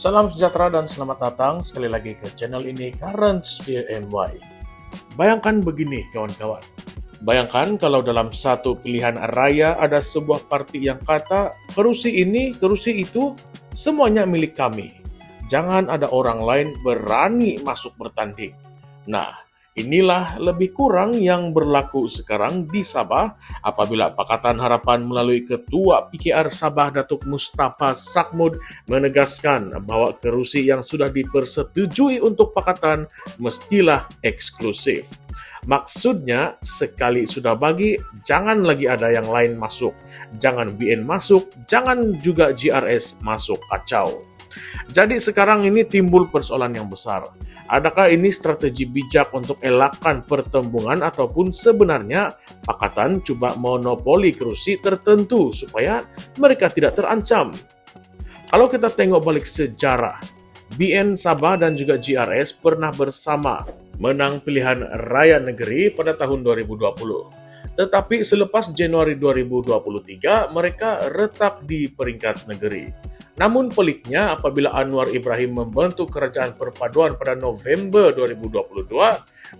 Salam sejahtera dan selamat datang sekali lagi ke channel ini Current Sphere NY. Bayangkan begini kawan-kawan. Bayangkan kalau dalam satu pilihan raya ada sebuah parti yang kata kerusi ini, kerusi itu, semuanya milik kami. Jangan ada orang lain berani masuk bertanding. Nah, inilah lebih kurang yang berlaku sekarang di Sabah apabila Pakatan Harapan melalui Ketua PKR Sabah Datuk Mustafa Sakmud menegaskan bahwa kerusi yang sudah dipersetujui untuk Pakatan mestilah eksklusif. Maksudnya, sekali sudah bagi, jangan lagi ada yang lain masuk. Jangan BN masuk, jangan juga GRS masuk, kacau. Jadi sekarang ini timbul persoalan yang besar. Adakah ini strategi bijak untuk elakkan pertembungan ataupun sebenarnya Pakatan coba monopoli kerusi tertentu supaya mereka tidak terancam? Kalau kita tengok balik sejarah, BN Sabah dan juga GRS pernah bersama menang pilihan raya negeri pada tahun 2020. Tetapi selepas Januari 2023, mereka retak di peringkat negeri. Namun peliknya apabila Anwar Ibrahim membentuk kerajaan perpaduan pada November 2022,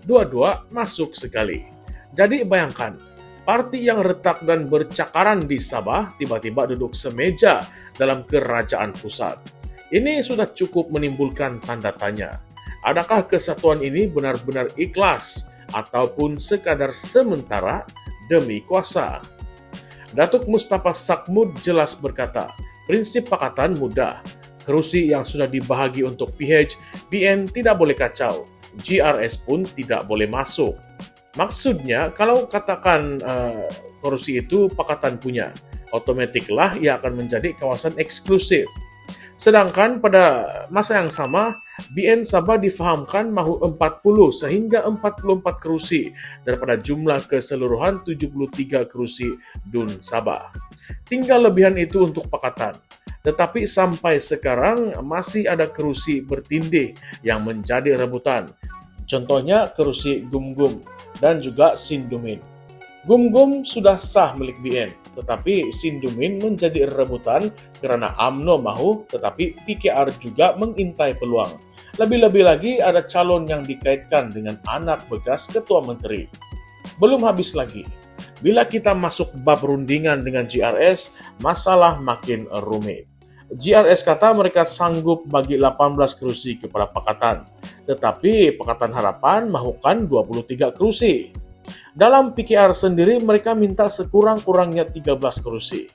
dua-dua masuk sekali. Jadi bayangkan, parti yang retak dan bercakaran di Sabah tiba-tiba duduk semeja dalam kerajaan pusat. Ini sudah cukup menimbulkan tanda tanya. Adakah kesatuan ini benar-benar ikhlas ataupun sekadar sementara demi kuasa? Datuk Mustafa Sakmud jelas berkata, prinsip Pakatan mudah. Kerusi yang sudah dibahagi untuk PH, BN tidak boleh kacau. GRS pun tidak boleh masuk. Maksudnya, kalau katakan kerusi itu Pakatan punya, otomatiklah ia akan menjadi kawasan eksklusif. Sedangkan pada masa yang sama, BN Sabah difahamkan mahu 40 sehingga 44 kerusi daripada jumlah keseluruhan 73 kerusi DUN Sabah. Tinggal lebihan itu untuk Pakatan. Tetapi sampai sekarang masih ada kerusi bertindih yang menjadi rebutan. Contohnya kerusi Gumgum dan juga Sindumin. Gumgum sudah sah milik BN, tetapi Sindumin menjadi rebutan karena UMNO mahu, tetapi PKR juga mengintai peluang. Lebih-lebih lagi ada calon yang dikaitkan dengan anak bekas ketua menteri. Belum habis lagi. Bila kita masuk bab rundingan dengan GRS, masalah makin rumit. GRS kata mereka sanggup bagi 18 kerusi kepada Pakatan, tetapi Pakatan Harapan mahukan 23 kerusi. Dalam PKR sendiri mereka minta sekurang-kurangnya 13 kerusi.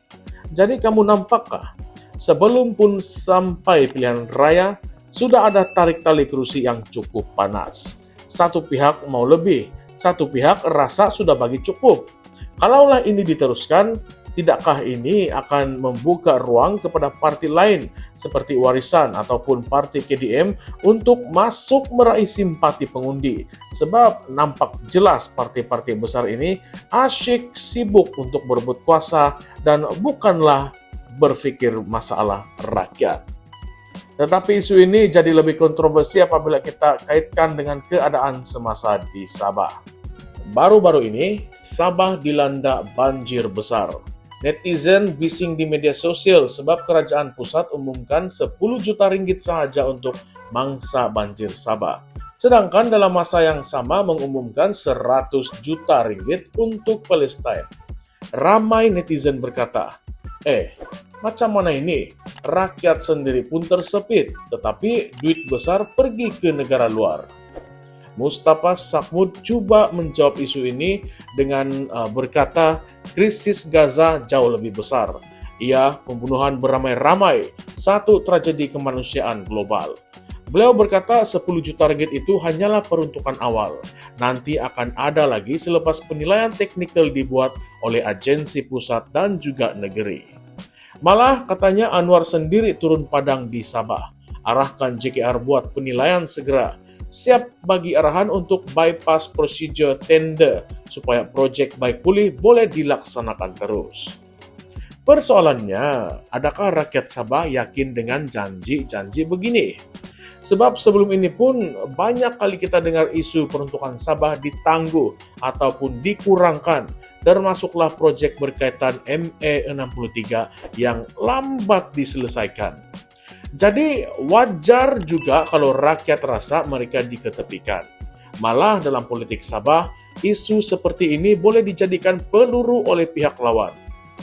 Jadi kamu nampakkah? Sebelum pun sampai pilihan raya, sudah ada tarik tali kerusi yang cukup panas. Satu pihak mau lebih, satu pihak rasa sudah bagi cukup. Kalaulah ini diteruskan, tidakkah ini akan membuka ruang kepada parti lain seperti Warisan ataupun parti KDM untuk masuk meraih simpati pengundi? Sebab nampak jelas parti-parti besar ini asyik sibuk untuk berebut kuasa dan bukanlah berpikir masalah rakyat. Tetapi isu ini jadi lebih kontroversi apabila kita kaitkan dengan keadaan semasa di Sabah. Baru-baru ini, Sabah dilanda banjir besar. Netizen bising di media sosial sebab kerajaan pusat umumkan 10 juta ringgit sahaja untuk mangsa banjir Sabah. Sedangkan dalam masa yang sama mengumumkan 100 juta ringgit untuk Palestin. Ramai netizen berkata, macam mana ini? Rakyat sendiri pun tersepit, tetapi duit besar pergi ke negara luar. Mustafa Sakmud cuba menjawab isu ini dengan berkata krisis Gaza jauh lebih besar. Pembunuhan beramai-ramai, satu tragedi kemanusiaan global. Beliau berkata 10 juta ringgit itu hanyalah peruntukan awal. Nanti akan ada lagi selepas penilaian teknikal dibuat oleh agensi pusat dan juga negeri. Malah katanya Anwar sendiri turun padang di Sabah. Arahkan JKR buat penilaian segera. Siap bagi arahan untuk bypass procedure tender supaya projek baik pulih boleh dilaksanakan terus. Persoalannya, adakah rakyat Sabah yakin dengan janji-janji begini? Sebab sebelum ini pun banyak kali kita dengar isu peruntukan Sabah ditangguh ataupun dikurangkan, termasuklah projek berkaitan ME63 yang lambat diselesaikan. Jadi wajar juga kalau rakyat rasa mereka diketepikan. Malah dalam politik Sabah, isu seperti ini boleh dijadikan peluru oleh pihak lawan.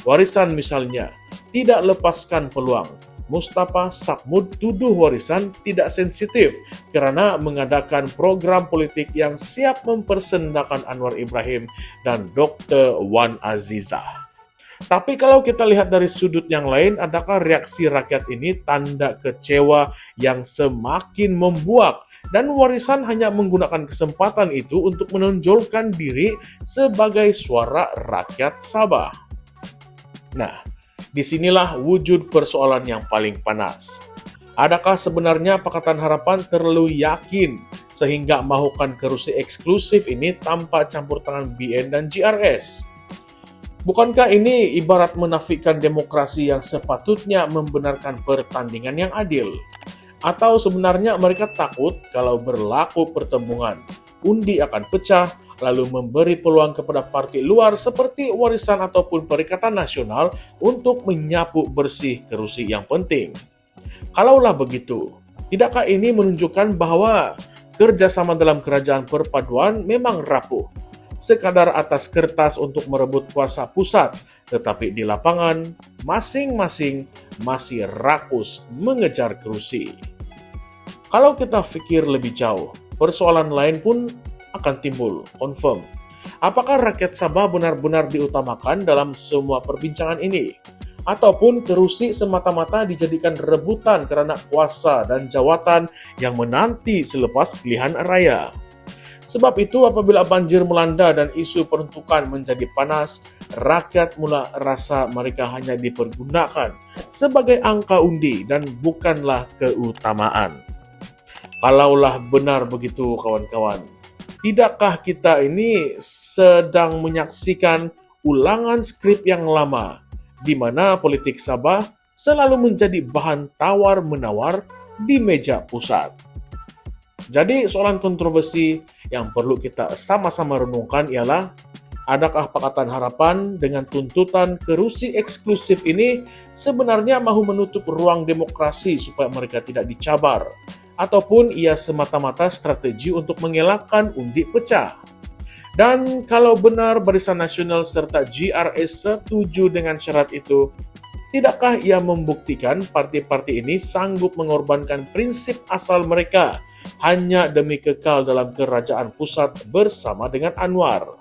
Warisan misalnya, tidak lepaskan peluang. Mustafa Sakmud tuduh Warisan tidak sensitif karena mengadakan program politik yang siap mempersendakan Anwar Ibrahim dan Dr. Wan Azizah. Tapi kalau kita lihat dari sudut yang lain, adakah reaksi rakyat ini tanda kecewa yang semakin membuak? Dan Warisan hanya menggunakan kesempatan itu untuk menonjolkan diri sebagai suara rakyat Sabah. Nah, disinilah wujud persoalan yang paling panas. Adakah sebenarnya Pakatan Harapan terlalu yakin sehingga melakukan kerusi eksklusif ini tanpa campur tangan BN dan GRS? Bukankah ini ibarat menafikan demokrasi yang sepatutnya membenarkan pertandingan yang adil? Atau sebenarnya mereka takut kalau berlaku pertemuan, undi akan pecah, lalu memberi peluang kepada partai luar seperti Warisan ataupun Perikatan Nasional untuk menyapu bersih kerusi yang penting? Kalaulah begitu, tidakkah ini menunjukkan bahwa kerjasama dalam kerajaan perpaduan memang rapuh? Sekadar atas kertas untuk merebut kuasa pusat, tetapi di lapangan masing-masing masih rakus mengejar kerusi. Kalau kita pikir lebih jauh, persoalan lain pun akan timbul, confirm. Apakah rakyat Sabah benar-benar diutamakan dalam semua perbincangan ini? Ataupun kerusi semata-mata dijadikan rebutan karena kuasa dan jawatan yang menanti selepas pilihan raya? Sebab itu apabila banjir melanda dan isu peruntukan menjadi panas, rakyat mula rasa mereka hanya dipergunakan sebagai angka undi dan bukanlah keutamaan. Kalaulah benar begitu kawan-kawan, tidakkah kita ini sedang menyaksikan ulangan skrip yang lama, di mana politik Sabah selalu menjadi bahan tawar-menawar di meja pusat? Jadi soalan kontroversi yang perlu kita sama-sama renungkan ialah, adakah Pakatan Harapan dengan tuntutan kerusi eksklusif ini sebenarnya mahu menutup ruang demokrasi supaya mereka tidak dicabar? Ataupun ia semata-mata strategi untuk mengelakkan undi pecah? Dan kalau benar Barisan Nasional serta GRS setuju dengan syarat itu, tidakkah ia membuktikan partai-partai ini sanggup mengorbankan prinsip asal mereka hanya demi kekal dalam kerajaan pusat bersama dengan Anwar?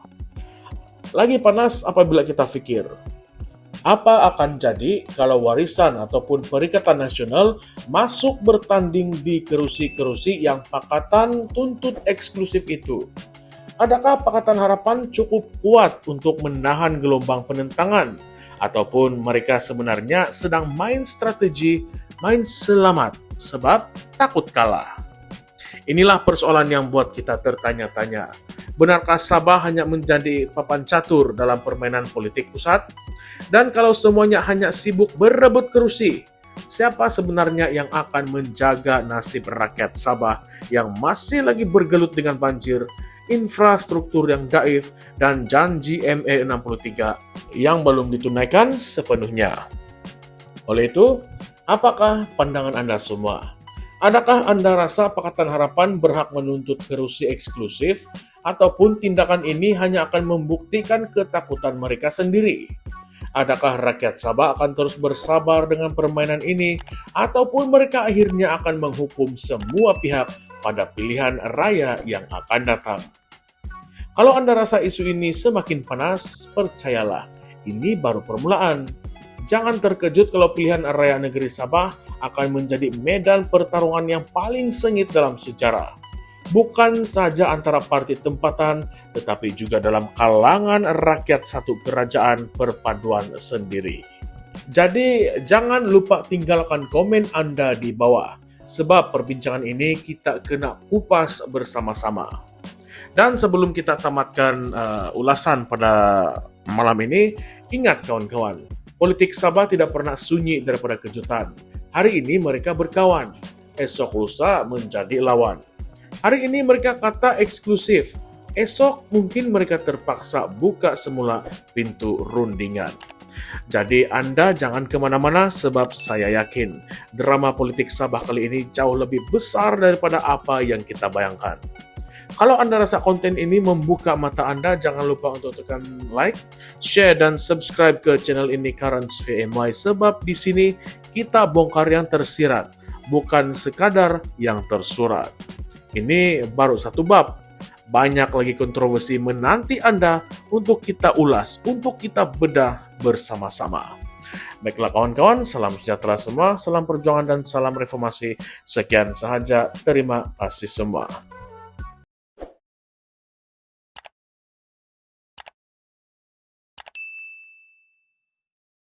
Lagi panas apabila kita pikir, apa akan jadi kalau Warisan ataupun Perikatan Nasional masuk bertanding di kerusi-kerusi yang Pakatan tuntut eksklusif itu? Adakah Pakatan Harapan cukup kuat untuk menahan gelombang penentangan? Ataupun mereka sebenarnya sedang main strategi, main selamat sebab takut kalah? Inilah persoalan yang buat kita tertanya-tanya. Benarkah Sabah hanya menjadi papan catur dalam permainan politik pusat? Dan kalau semuanya hanya sibuk berebut kerusi, siapa sebenarnya yang akan menjaga nasib rakyat Sabah yang masih lagi bergelut dengan banjir, infrastruktur yang daif, dan janji ME63 yang belum ditunaikan sepenuhnya? Oleh itu, apakah pandangan Anda semua? Adakah Anda rasa Pakatan Harapan berhak menuntut kerusi eksklusif, ataupun tindakan ini hanya akan membuktikan ketakutan mereka sendiri? Adakah rakyat Sabah akan terus bersabar dengan permainan ini, ataupun mereka akhirnya akan menghukum semua pihak pada pilihan raya yang akan datang? Kalau Anda rasa isu ini semakin panas, percayalah, ini baru permulaan. Jangan terkejut kalau pilihan raya negeri Sabah akan menjadi medan pertarungan yang paling sengit dalam sejarah. Bukan saja antara partai tempatan, tetapi juga dalam kalangan rakyat satu kerajaan perpaduan sendiri. Jadi, jangan lupa tinggalkan komen Anda di bawah, sebab perbincangan ini kita kena kupas bersama-sama. Dan sebelum kita tamatkan ulasan pada malam ini, ingat kawan-kawan, politik Sabah tidak pernah sunyi daripada kejutan. Hari ini mereka berkawan, esok lusa menjadi lawan. Hari ini mereka kata eksklusif, esok mungkin mereka terpaksa buka semula pintu rundingan. Jadi Anda jangan kemana-mana sebab saya yakin drama politik Sabah kali ini jauh lebih besar daripada apa yang kita bayangkan. Kalau Anda rasa konten ini membuka mata Anda, jangan lupa untuk tekan like, share, dan subscribe ke channel ini Currents VMY sebab di sini kita bongkar yang tersirat, bukan sekadar yang tersurat. Ini baru satu bab. Banyak lagi kontroversi menanti Anda untuk kita ulas, untuk kita bedah bersama-sama. Baiklah kawan-kawan, salam sejahtera semua, salam perjuangan dan salam reformasi. Sekian sahaja, terima kasih semua.